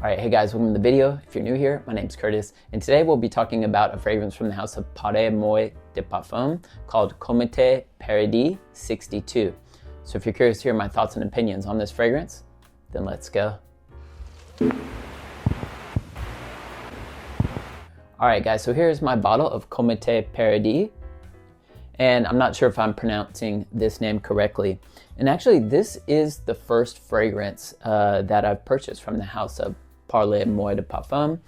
Alright, hey guys, welcome to the video. If you're new here, my name's Curtis, and today we'll be talking about a fragrance from the house of Parle Moi de Parfum called Comete Paradis 62. So if you're curious to hear my thoughts and opinions on this fragrance, then let's go. Alright guys, so here's my bottle of Comete Paradis, and I'm not sure if I'm pronouncing this name correctly. And actually, this is the first fragrance that I've purchased from the house of Parle Moi de Parfum.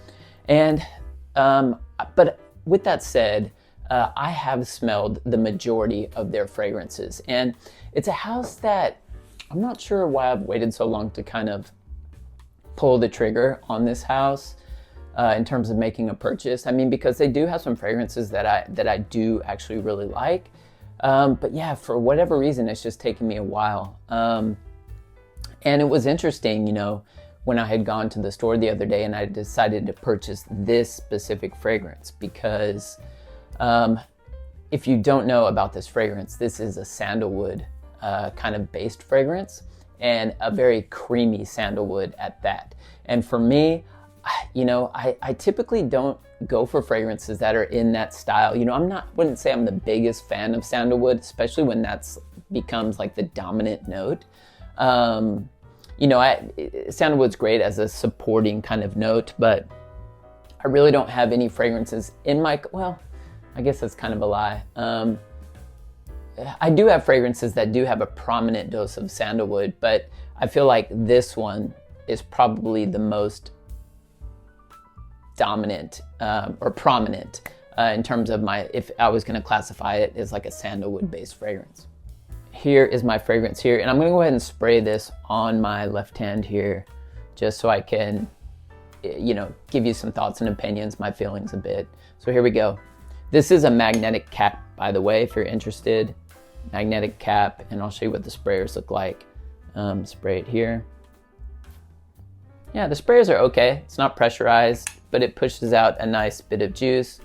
And but with that said, I have smelled the majority of their fragrances, and it's a house that I'm not sure why I've waited so long to kind of pull the trigger on this house in terms of making a purchase. I mean, because they do have some fragrances that I do actually really like, but yeah, for whatever reason, it's just taken me a while. And it was interesting, you know, when I had gone to the store the other day and I decided to purchase this specific fragrance because if you don't know about this fragrance, this is a sandalwood kind of based fragrance, and a very creamy sandalwood at that. And for me, you know, I typically don't go for fragrances that are in that style. You know, wouldn't say I'm the biggest fan of sandalwood, especially when that's becomes like the dominant note. You know, sandalwood's great as a supporting kind of note, but I really don't have any fragrances in my, well, I guess that's kind of a lie. I do have fragrances that do have a prominent dose of sandalwood, but I feel like this one is probably the most dominant or prominent in terms of if I was going to classify it as like a sandalwood based fragrance. Here is my fragrance here, and I'm going to go ahead and spray this on my left hand here just so I can, you know, give you some thoughts and opinions, my feelings a bit. So here we go. This is a magnetic cap, by the way, if you're interested. Magnetic cap, and I'll show you what the sprayers look like. Spray it here. Yeah, the sprayers are okay. It's not pressurized, but it pushes out a nice bit of juice.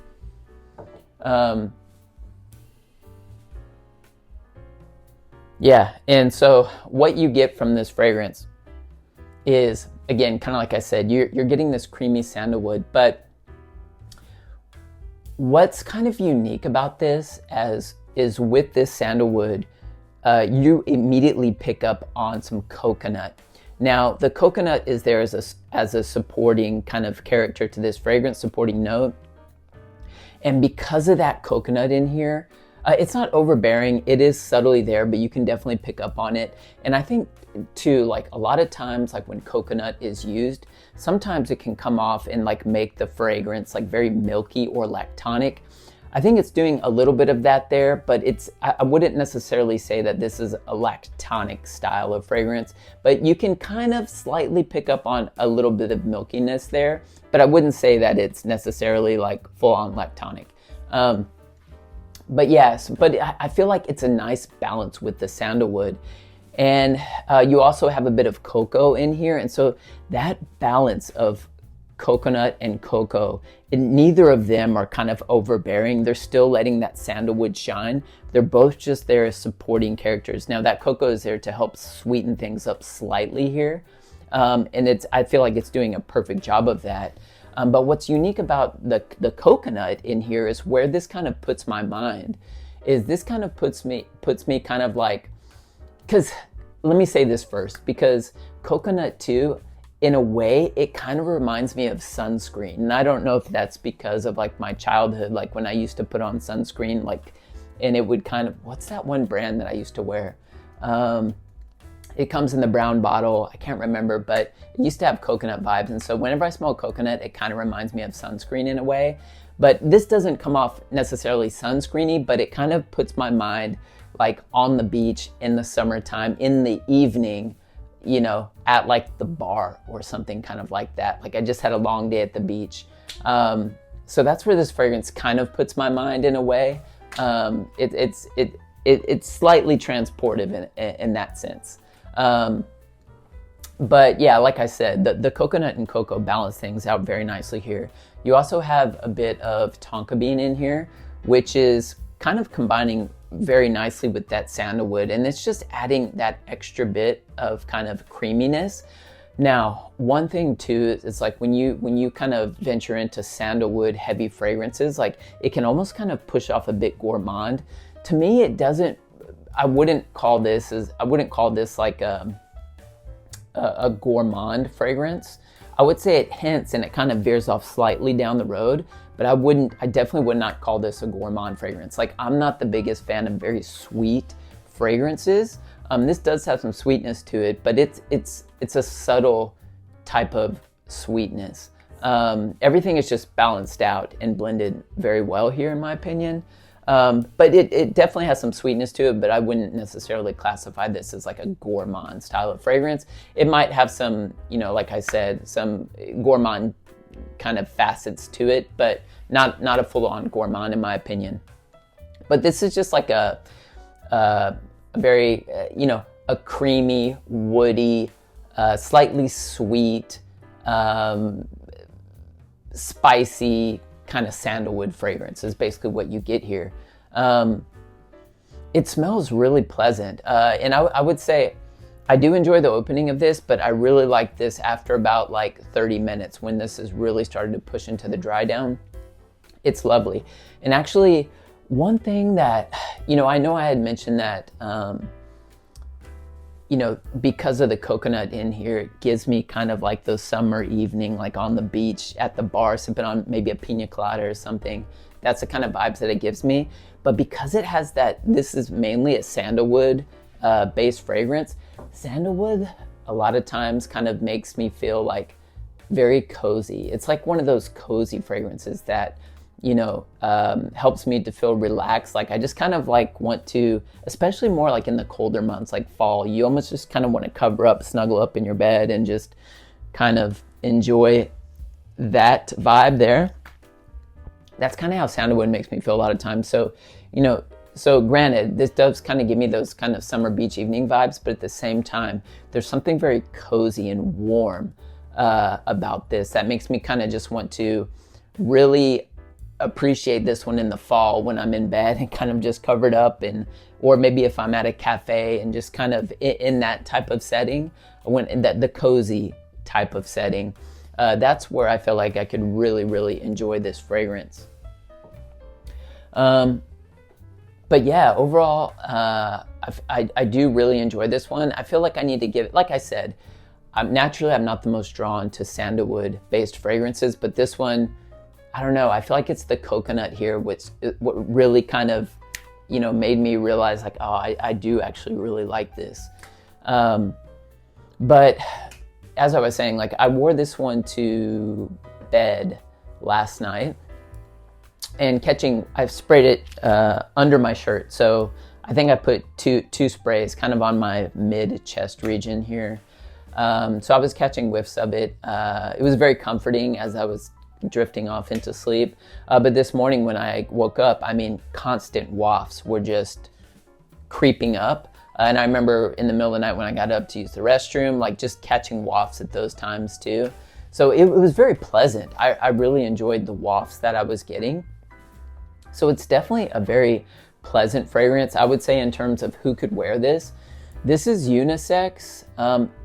Yeah, and so what you get from this fragrance is, again, kind of like I said, you're getting this creamy sandalwood, but what's kind of unique about this is with this sandalwood, you immediately pick up on some coconut. Now, the coconut is there as a supporting kind of character to this fragrance, supporting note. And because of that coconut in here, it's not overbearing. It is subtly there, but you can definitely pick up on it. And I think too, like a lot of times, like when coconut is used, sometimes it can come off and like make the fragrance like very milky or lactonic. I think it's doing a little bit of that there, but I wouldn't necessarily say that this is a lactonic style of fragrance, but you can kind of slightly pick up on a little bit of milkiness there, but I wouldn't say that it's necessarily like full on lactonic. But yes, but I feel like it's a nice balance with the sandalwood. And you also have a bit of cocoa in here. And so that balance of coconut and cocoa, and neither of them are kind of overbearing. They're still letting that sandalwood shine. They're both just there as supporting characters. Now that cocoa is there to help sweeten things up slightly here. And I feel like it's doing a perfect job of that. But what's unique about the coconut in here is where this kind of puts my mind, is this kind of puts me kind of like, because let me say this first, because coconut too, in a way, it kind of reminds me of sunscreen. And I don't know if that's because of like my childhood, like when I used to put on sunscreen, like, and it would kind of, what's that one brand that I used to wear? It comes in the brown bottle. I can't remember, but it used to have coconut vibes. And so whenever I smell coconut, it kind of reminds me of sunscreen in a way. But this doesn't come off necessarily sunscreeny, but it kind of puts my mind like on the beach in the summertime, in the evening, you know, at like the bar or something kind of like that. Like I just had a long day at the beach. So that's where this fragrance kind of puts my mind in a way. It's slightly transportive in that sense. But yeah, like I said, the coconut and cocoa balance things out very nicely here. You also have a bit of tonka bean in here, which is kind of combining very nicely with that sandalwood, and it's just adding that extra bit of kind of creaminess Now, one thing too is like when you kind of venture into sandalwood heavy fragrances, like it can almost kind of push off a bit gourmand. To me, it doesn't. I wouldn't call this like a gourmand fragrance. I would say it hints and it kind of veers off slightly down the road, but I definitely would not call this a gourmand fragrance. Like, I'm not the biggest fan of very sweet fragrances. This does have some sweetness to it, but it's a subtle type of sweetness. Everything is just balanced out and blended very well here, in my opinion. But it definitely has some sweetness to it, but I wouldn't necessarily classify this as like a gourmand style of fragrance. It might have some, like I said, some gourmand kind of facets to it, but not a full-on gourmand in my opinion. But this is just like a very, a creamy, woody, slightly sweet, spicy kind of sandalwood fragrance is basically what you get here. It smells really pleasant. And I would say I do enjoy the opening of this, but I really like this after about like 30 minutes when this has really started to push into the dry down. It's lovely. And actually, one thing that, I know I had mentioned that, because of the coconut in here, it gives me kind of like those summer evening, like on the beach, at the bar, sipping on maybe a pina colada or something. That's the kind of vibes that it gives me. But because it has this is mainly a sandalwood based fragrance. Sandalwood a lot of times kind of makes me feel like very cozy. It's like one of those cozy fragrances that helps me to feel relaxed. Like I just kind of like want to, especially more like in the colder months, like fall, you almost just kind of want to cover up, snuggle up in your bed and just kind of enjoy that vibe there. That's kind of how sandalwood makes me feel a lot of times. So, so granted, this does kind of give me those kind of summer beach evening vibes, but at the same time, there's something very cozy and warm about this that makes me kind of just want to really appreciate this one in the fall when I'm in bed and kind of just covered up, or maybe if I'm at a cafe and just kind of in that type of setting, when in the cozy type of setting, that's where I feel like I could really, really enjoy this fragrance. But yeah, overall, I do really enjoy this one. I feel like I need to give it, like I said, I'm not the most drawn to sandalwood based fragrances, but this one, I don't know, I feel like it's the coconut here, what really kind of, made me realize like, oh, I do actually really like this. But as I was saying, like I wore this one to bed last night and I sprayed it under my shirt. So I think I put two sprays kind of on my mid chest region here. So I was catching whiffs of it. It was very comforting as I was drifting off into sleep. But this morning when I woke up, constant wafts were just creeping up. And I remember in the middle of the night when I got up to use the restroom, like just catching wafts at those times too. So it was very pleasant. I really enjoyed the wafts that I was getting. So it's definitely a very pleasant fragrance. I would say in terms of who could wear this. This is unisex,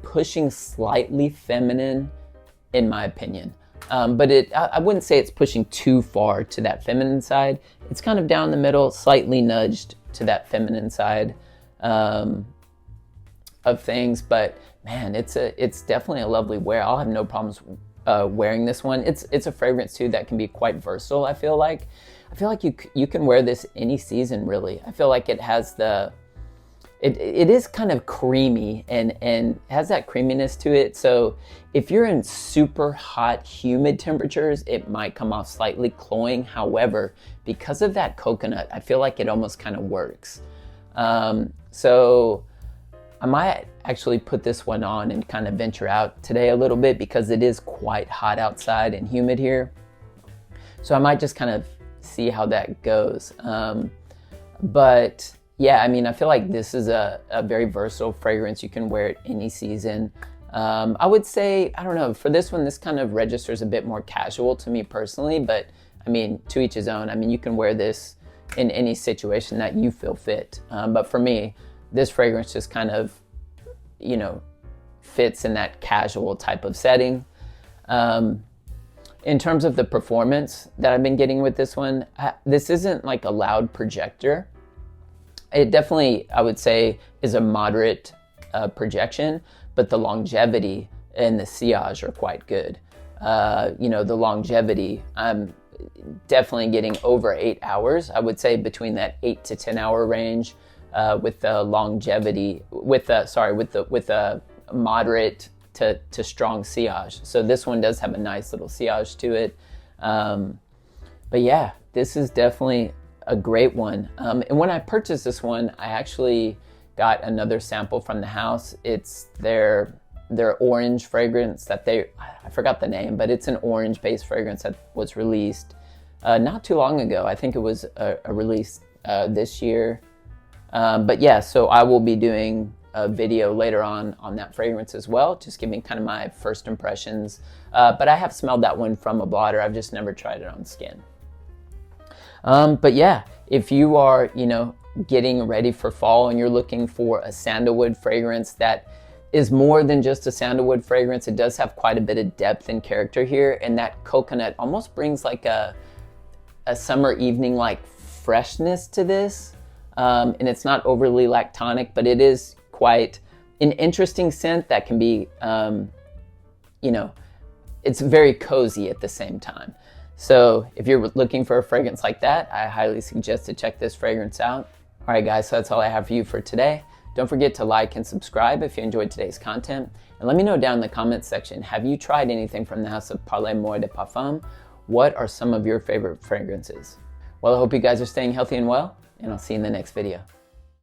pushing slightly feminine in my opinion. But I wouldn't say it's pushing too far to that feminine side. It's kind of down the middle, slightly nudged to that feminine side of things. But man, it's definitely a lovely wear. I'll have no problems wearing this one. It's a fragrance too that can be quite versatile. I feel like you can wear this any season really. I feel like it has it is kind of creamy and has that creaminess to it. So if you're in super hot, humid temperatures, it might come off slightly cloying. However, because of that coconut, I feel like it almost kind of works. So I might actually put this one on and kind of venture out today a little bit because it is quite hot outside and humid here. So I might just kind of see how that goes. But yeah, I feel like this is a very versatile fragrance. You can wear it any season. I would say, I don't know, for this one, this kind of registers a bit more casual to me personally, but to each his own. You can wear this in any situation that you feel fit. But for me, this fragrance just kind of, fits in that casual type of setting. In terms of the performance that I've been getting with this one, this isn't like a loud projector. It definitely, I would say, is a moderate projection, but the longevity and the sillage are quite good. The longevity, I'm definitely getting over 8 hours. I would say between that 8 to 10 hour range with the longevity, with a moderate to strong sillage. So this one does have a nice little sillage to it. But yeah, this is definitely a great one. And when I purchased this one, I actually got another sample from the house. It's their orange fragrance that I forgot the name, but it's an orange based fragrance that was released not too long ago. I think it was a release this year. But yeah, so I will be doing a video later on that fragrance as well, just giving kind of my first impressions. But I have smelled that one from a blotter. I've just never tried it on skin. But yeah, if you are, getting ready for fall and you're looking for a sandalwood fragrance that is more than just a sandalwood fragrance, it does have quite a bit of depth and character here, and that coconut almost brings like a summer evening like freshness to this. And it's not overly lactonic, but it is quite an interesting scent that can be, it's very cozy at the same time. So if you're looking for a fragrance like that, I highly suggest to check this fragrance out. All right, guys, so that's all I have for you for today. Don't forget to like and subscribe if you enjoyed today's content. And let me know down in the comments section, have you tried anything from the house of Parle Moi de Parfum? What are some of your favorite fragrances? Well, I hope you guys are staying healthy and well, and I'll see you in the next video.